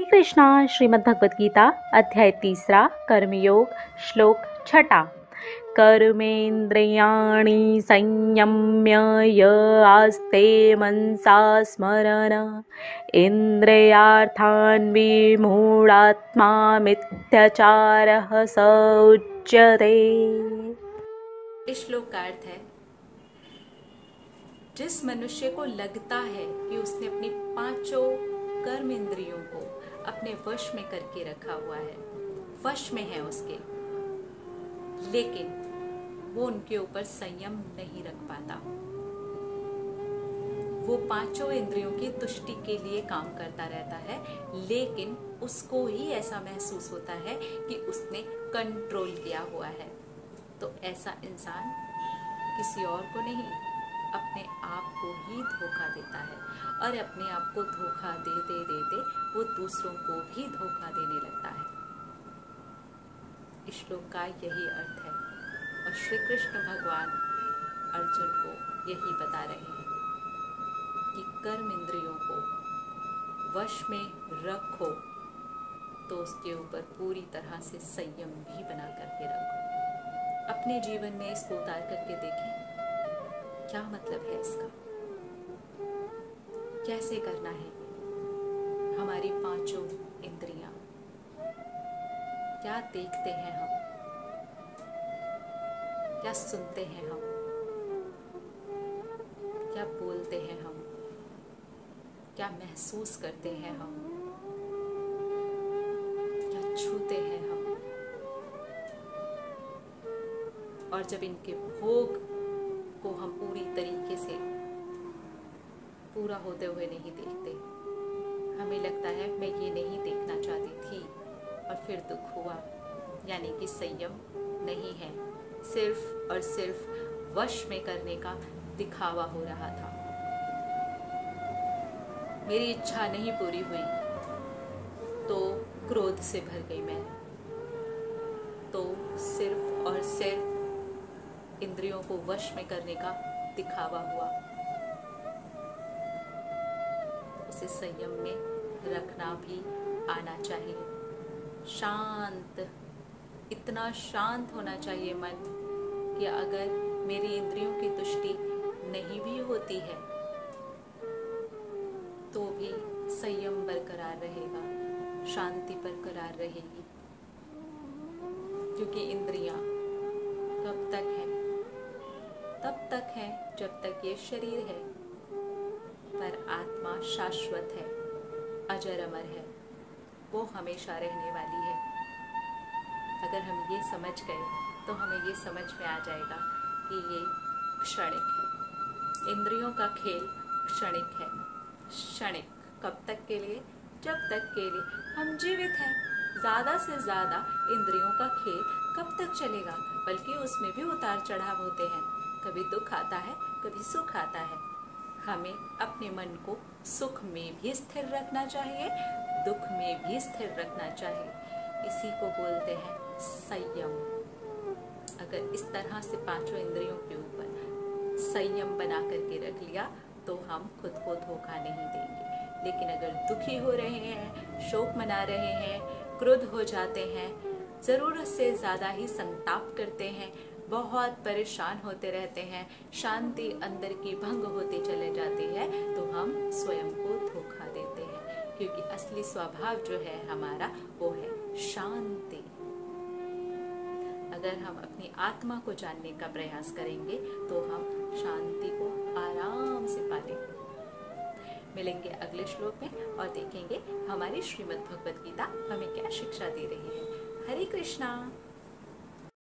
श्री कृष्णा। श्रीमद् भगवत गीता अध्याय 3 कर्मयोग श्लोक 6। कर्मेन्द्रियाणि संयम्य य आस्ते मनसा स्मरन् इन्द्रियार्थान् विमूढात्मा मिथ्याचारः स उच्यते। इस श्लोक का अर्थ है, जिस मनुष्य को लगता है कि उसने अपनी 5 कर्म इंद्रियों को अपने वश में करके रखा हुआ है, वश में है उसके, लेकिन वो उनके ऊपर संयम नहीं रख पाता। वो 5 इंद्रियों की तुष्टि के लिए काम करता रहता है, लेकिन उसको ही ऐसा महसूस होता है कि उसने कंट्रोल किया हुआ है। तो ऐसा इंसान किसी और को नहीं, अपने आप को ही धोखा देता है, और अपने आप को धोखा देते देते वो दूसरों को भी धोखा देने लगता है। इस श्लोक का यही अर्थ है, और श्री कृष्ण भगवान अर्जुन को यही बता रहे हैं कि कर्म इंद्रियों को वश में रखो तो उसके ऊपर पूरी तरह से संयम भी बना करके रखो। अपने जीवन में इसको उतार करके देखें, क्या मतलब है इसका, कैसे करना है। हमारी 5 इंद्रियां, क्या देखते हैं हम, क्या सुनते हैं हम, क्या बोलते हैं हम, क्या महसूस करते हैं हम, क्या छूते हैं हम, और जब इनके भोग को हम पूरी तरीके से पूरा होते हुए नहीं देखते, हमें लगता है मैं ये नहीं देखना चाहती थी, और फिर दुख हुआ, यानी कि संयम नहीं है, सिर्फ और सिर्फ वश में करने का दिखावा हो रहा था। मेरी इच्छा नहीं पूरी हुई तो क्रोध से भर गई मैं, तो सिर्फ और सिर्फ इंद्रियों को वश में करने का दिखावा हुआ। उसे संयम में रखना भी आना चाहिए। शांत, इतना शांत होना चाहिए मन कि अगर मेरी इंद्रियों की तुष्टि नहीं भी होती है तो भी संयम बरकरार रहेगा, शांति बरकरार रहेगी। क्योंकि इंद्रियां कब तक है? तब तक है जब तक ये शरीर है, पर आत्मा शाश्वत है, अजर अमर है, वो हमेशा रहने वाली है। अगर हम ये समझ गए तो हमें ये समझ में आ जाएगा कि ये क्षणिक है। इंद्रियों का खेल क्षणिक है। क्षणिक कब तक के लिए? जब तक के लिए हम जीवित हैं। ज़्यादा से ज़्यादा इंद्रियों का खेल कब तक चलेगा? बल्कि उसमें भी उतार चढ़ाव होते हैं, कभी दुख आता है, कभी सुख आता है। हमें अपने मन को सुख में भी स्थिर रखना चाहिए, दुख में भी स्थिर रखना चाहिए। इसी को बोलते हैं संयम। अगर इस तरह से 5 इंद्रियों के ऊपर संयम बना करके रख लिया तो हम खुद को धोखा नहीं देंगे। लेकिन अगर दुखी हो रहे हैं, शोक मना रहे हैं, क्रोध हो जाते हैं, ज़रूरत से ज़्यादा ही संताप करते हैं, बहुत परेशान होते रहते हैं, शांति अंदर की भंग होती चले जाती है, तो हम स्वयं को धोखा देते हैं। क्योंकि असली स्वभाव जो है हमारा, वो है शांति। अगर हम अपनी आत्मा को जानने का प्रयास करेंगे तो हम शांति को आराम से पालेंगे। मिलेंगे अगले श्लोक में और देखेंगे हमारी श्रीमद् भगवत गीता हमें क्या शिक्षा दे रही है। हरे कृष्णा।